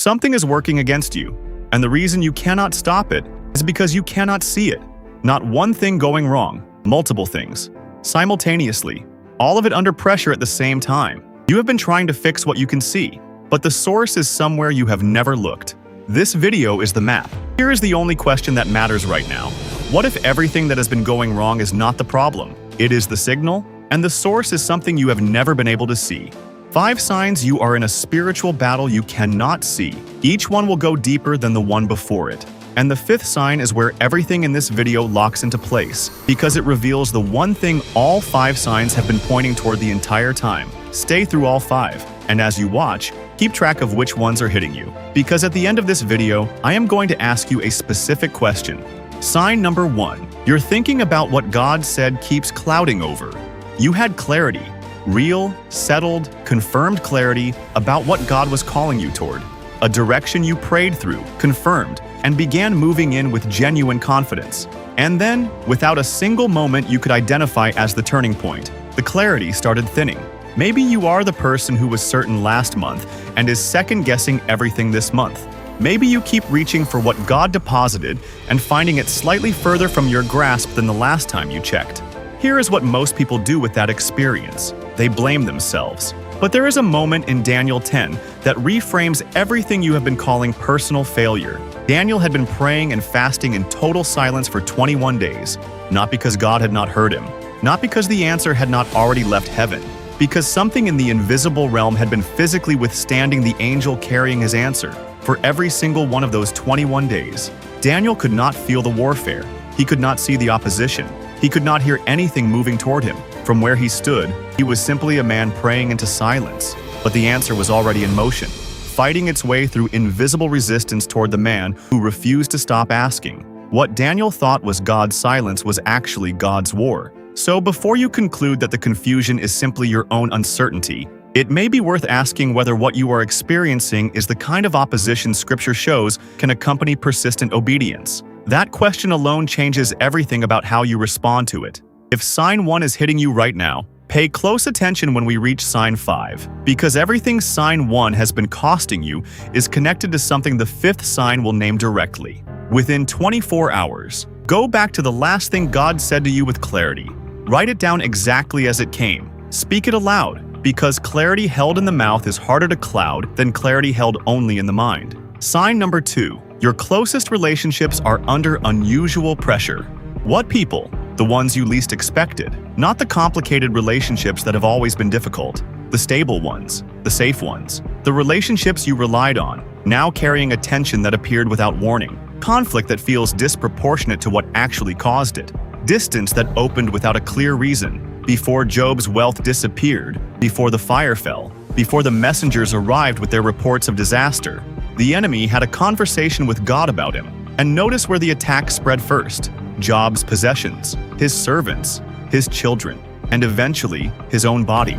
Something is working against you, and the reason you cannot stop it is because you cannot see it. Not one thing going wrong, multiple things, simultaneously, all of it under pressure at the same time. You have been trying to fix what you can see, but the source is somewhere you have never looked. This video is the map. Here is the only question that matters right now. What if everything that has been going wrong is not the problem? It is the signal, and the source is something you have never been able to see. 5 signs you are in a spiritual battle you cannot see. Each one will go deeper than the one before it. And the 5th sign is where everything in this video locks into place, because it reveals the one thing all 5 signs have been pointing toward the entire time. Stay through all 5, and as you watch, keep track of which ones are hitting you. Because at the end of this video, I am going to ask you a specific question. Sign number 1. You're thinking about what God said keeps clouding over. You had clarity. Real, settled, confirmed clarity about what God was calling you toward. A direction you prayed through, confirmed, and began moving in with genuine confidence. And then, without a single moment you could identify as the turning point, the clarity started thinning. Maybe you are the person who was certain last month and is second-guessing everything this month. Maybe you keep reaching for what God deposited and finding it slightly further from your grasp than the last time you checked. Here is what most people do with that experience. They blame themselves. But there is a moment in Daniel 10 that reframes everything you have been calling personal failure. Daniel had been praying and fasting in total silence for 21 days, not because God had not heard him, not because the answer had not already left heaven, because something in the invisible realm had been physically withstanding the angel carrying his answer. For every single one of those 21 days, Daniel could not feel the warfare. He could not see the opposition. He could not hear anything moving toward him. From where he stood, he was simply a man praying into silence. But the answer was already in motion, fighting its way through invisible resistance toward the man who refused to stop asking. What Daniel thought was God's silence was actually God's war. So before you conclude that the confusion is simply your own uncertainty, it may be worth asking whether what you are experiencing is the kind of opposition Scripture shows can accompany persistent obedience. That question alone changes everything about how you respond to it. If sign 1 is hitting you right now, pay close attention when we reach sign 5, because everything sign 1 has been costing you is connected to something the 5th sign will name directly. Within 24 hours, go back to the last thing God said to you with clarity. Write it down exactly as it came. Speak it aloud, because clarity held in the mouth is harder to cloud than clarity held only in the mind. Sign number 2. Your closest relationships are under unusual pressure. What people? The ones you least expected. Not the complicated relationships that have always been difficult. The stable ones. The safe ones. The relationships you relied on, now carrying a tension that appeared without warning. Conflict that feels disproportionate to what actually caused it. Distance that opened without a clear reason. Before Job's wealth disappeared. Before the fire fell. Before the messengers arrived with their reports of disaster. The enemy had a conversation with God about him. And notice where the attack spread first. Job's possessions, his servants, his children, and eventually his own body.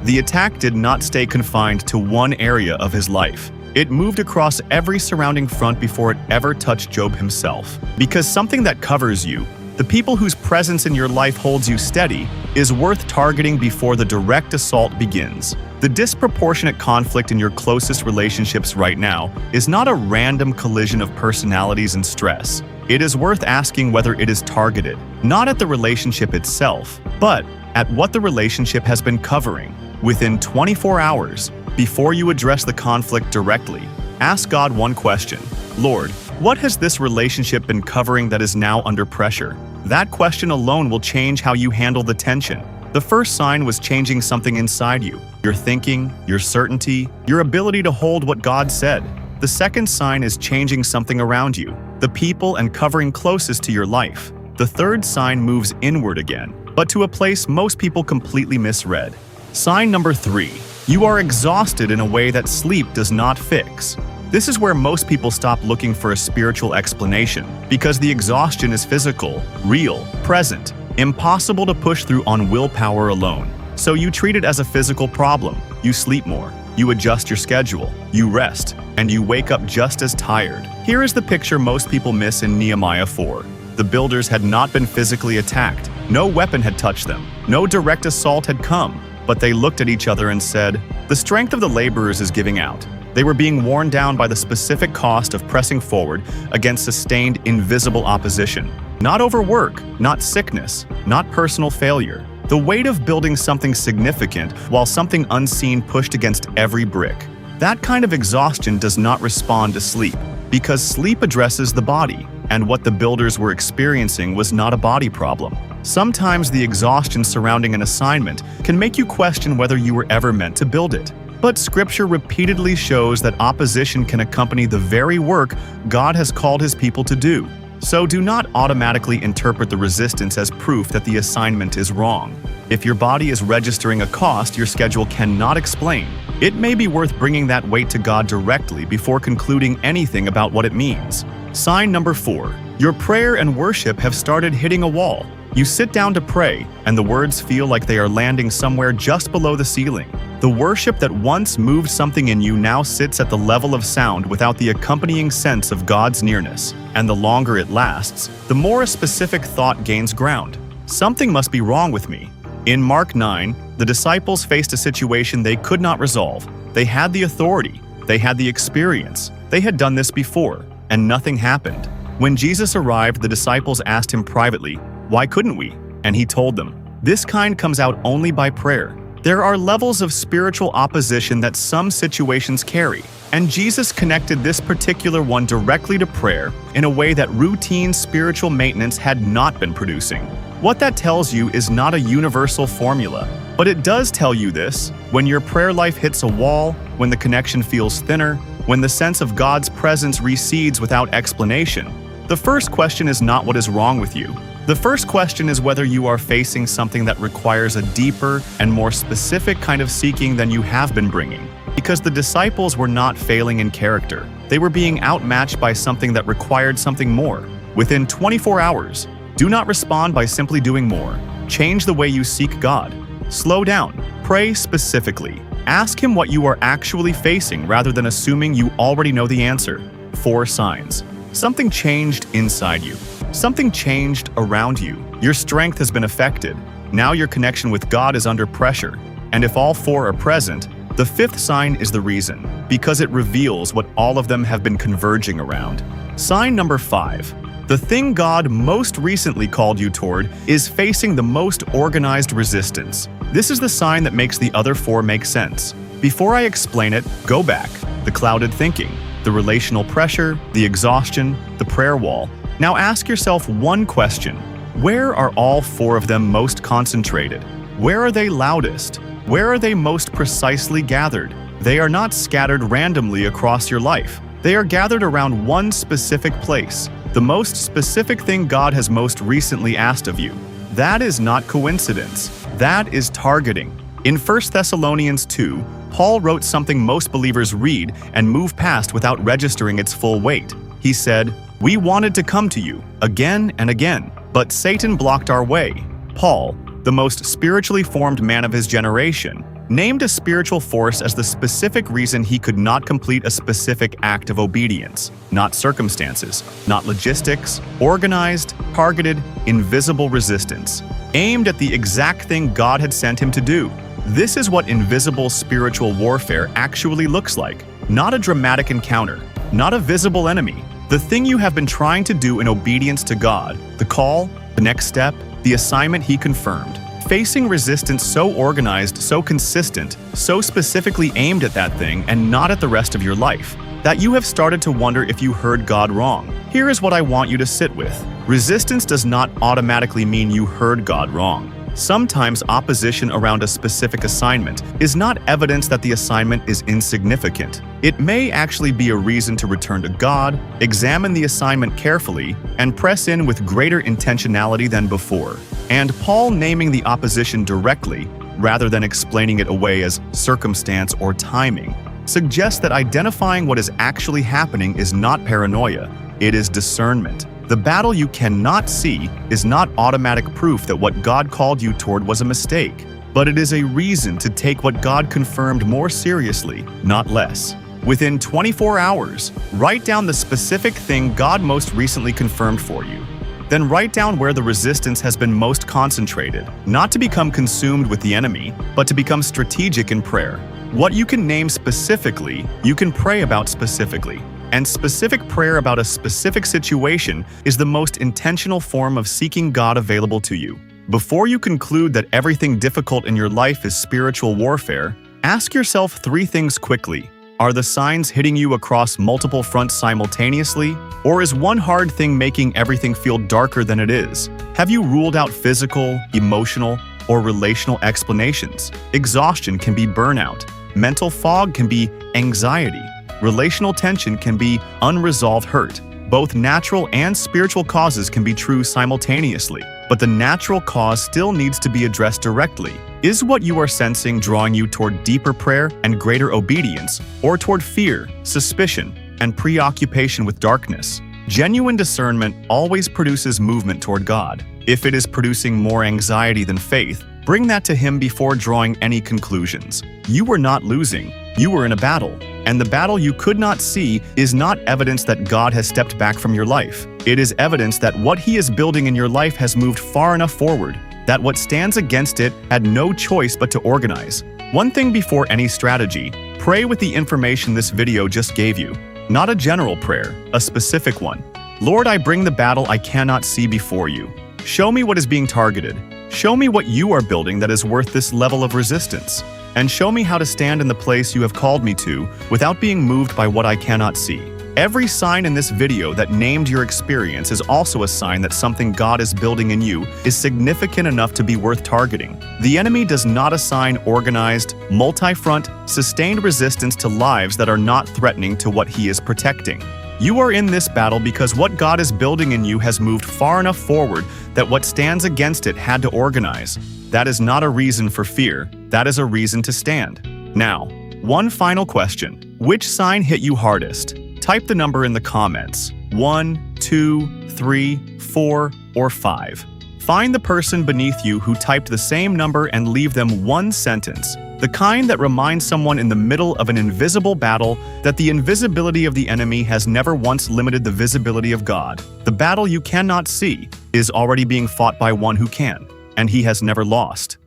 The attack did not stay confined to one area of his life. It moved across every surrounding front before it ever touched Job himself. Because something that covers you, the people whose presence in your life holds you steady, is worth targeting before the direct assault begins. The disproportionate conflict in your closest relationships right now is not a random collision of personalities and stress. It is worth asking whether it is targeted, not at the relationship itself, but at what the relationship has been covering. Within 24 hours, before you address the conflict directly, ask God one question. Lord, what has this relationship been covering that is now under pressure? That question alone will change how you handle the tension. The first sign was changing something inside you. Your thinking, your certainty, your ability to hold what God said. The second sign is changing something around you, the people and covering closest to your life. The third sign moves inward again, but to a place most people completely misread. Sign number 3. You are exhausted in a way that sleep does not fix. This is where most people stop looking for a spiritual explanation, because the exhaustion is physical, real, present, impossible to push through on willpower alone. So you treat it as a physical problem. You sleep more, you adjust your schedule, you rest, and you wake up just as tired. Here is the picture most people miss in Nehemiah 4. The builders had not been physically attacked. No weapon had touched them. No direct assault had come. But they looked at each other and said, "The strength of the laborers is giving out. They were being worn down by the specific cost of pressing forward against sustained, invisible opposition. Not overwork, not sickness, not personal failure. The weight of building something significant while something unseen pushed against every brick. That kind of exhaustion does not respond to sleep, because sleep addresses the body, and what the builders were experiencing was not a body problem. Sometimes the exhaustion surrounding an assignment can make you question whether you were ever meant to build it. But Scripture repeatedly shows that opposition can accompany the very work God has called His people to do. So do not automatically interpret the resistance as proof that the assignment is wrong. If your body is registering a cost your schedule cannot explain, it may be worth bringing that weight to God directly before concluding anything about what it means. Sign number 4. Your prayer and worship have started hitting a wall. You sit down to pray, and the words feel like they are landing somewhere just below the ceiling. The worship that once moved something in you now sits at the level of sound without the accompanying sense of God's nearness. And the longer it lasts, the more a specific thought gains ground. Something must be wrong with me. In Mark 9, the disciples faced a situation they could not resolve. They had the authority, they had the experience, they had done this before, and nothing happened. When Jesus arrived, the disciples asked Him privately, "Why couldn't we?" And He told them, "This kind comes out only by prayer." There are levels of spiritual opposition that some situations carry, and Jesus connected this particular one directly to prayer in a way that routine spiritual maintenance had not been producing. What that tells you is not a universal formula, but it does tell you this: when your prayer life hits a wall, when the connection feels thinner, when the sense of God's presence recedes without explanation, the first question is not what is wrong with you. The first question is whether you are facing something that requires a deeper and more specific kind of seeking than you have been bringing. Because the disciples were not failing in character. They were being outmatched by something that required something more. Within 24 hours, do not respond by simply doing more. Change the way you seek God. Slow down. Pray specifically. Ask Him what you are actually facing rather than assuming you already know the answer. 4 signs. Something changed inside you. Something changed around you. Your strength has been affected. Now your connection with God is under pressure. And if all 4 are present, the 5th sign is the reason, because it reveals what all of them have been converging around. Sign number 5. The thing God most recently called you toward is facing the most organized resistance. This is the sign that makes the other 4 make sense. Before I explain it, go back. The clouded thinking, the relational pressure, the exhaustion, the prayer wall. Now ask yourself one question. Where are all 4 of them most concentrated? Where are they loudest? Where are they most precisely gathered? They are not scattered randomly across your life. They are gathered around one specific place, the most specific thing God has most recently asked of you. That is not coincidence. That is targeting. In 1 Thessalonians 2, Paul wrote something most believers read and move past without registering its full weight. He said, "We wanted to come to you again and again, but Satan blocked our way." Paul, the most spiritually formed man of his generation, named a spiritual force as the specific reason he could not complete a specific act of obedience. Not circumstances, not logistics, organized, targeted, invisible resistance, aimed at the exact thing God had sent him to do. This is what invisible spiritual warfare actually looks like. Not a dramatic encounter, not a visible enemy. The thing you have been trying to do in obedience to God, the call, the next step, the assignment He confirmed. Facing resistance so organized, so consistent, so specifically aimed at that thing and not at the rest of your life, that you have started to wonder if you heard God wrong. Here is what I want you to sit with. Resistance does not automatically mean you heard God wrong. Sometimes opposition around a specific assignment is not evidence that the assignment is insignificant. It may actually be a reason to return to God, examine the assignment carefully, and press in with greater intentionality than before. And Paul naming the opposition directly, rather than explaining it away as circumstance or timing, suggests that identifying what is actually happening is not paranoia, it is discernment. The battle you cannot see is not automatic proof that what God called you toward was a mistake, but it is a reason to take what God confirmed more seriously, not less. Within 24 hours, write down the specific thing God most recently confirmed for you. Then write down where the resistance has been most concentrated, not to become consumed with the enemy, but to become strategic in prayer. What you can name specifically, you can pray about specifically. And specific prayer about a specific situation is the most intentional form of seeking God available to you. Before you conclude that everything difficult in your life is spiritual warfare, ask yourself 3 things quickly. Are the signs hitting you across multiple fronts simultaneously? Or is one hard thing making everything feel darker than it is? Have you ruled out physical, emotional, or relational explanations? Exhaustion can be burnout. Mental fog can be anxiety. Relational tension can be unresolved hurt. Both natural and spiritual causes can be true simultaneously, but the natural cause still needs to be addressed directly. Is what you are sensing drawing you toward deeper prayer and greater obedience, or toward fear, suspicion, and preoccupation with darkness? Genuine discernment always produces movement toward God. If it is producing more anxiety than faith, bring that to Him before drawing any conclusions. You were not losing, you were in a battle. And the battle you could not see is not evidence that God has stepped back from your life. It is evidence that what He is building in your life has moved far enough forward, that what stands against it had no choice but to organize. One thing before any strategy, pray with the information this video just gave you. Not a general prayer, a specific one. Lord, I bring the battle I cannot see before you. Show me what is being targeted. Show me what you are building that is worth this level of resistance. And show me how to stand in the place you have called me to without being moved by what I cannot see. Every sign in this video that named your experience is also a sign that something God is building in you is significant enough to be worth targeting. The enemy does not assign organized, multi-front, sustained resistance to lives that are not threatening to what He is protecting. You are in this battle because what God is building in you has moved far enough forward that what stands against it had to organize. That is not a reason for fear, that is a reason to stand. Now, one final question. Which sign hit you hardest? Type the number in the comments. 1, 2, 3, 4, or 5. Find the person beneath you who typed the same number and leave them one sentence. The kind that reminds someone in the middle of an invisible battle that the invisibility of the enemy has never once limited the visibility of God. The battle you cannot see is already being fought by one who can, and He has never lost.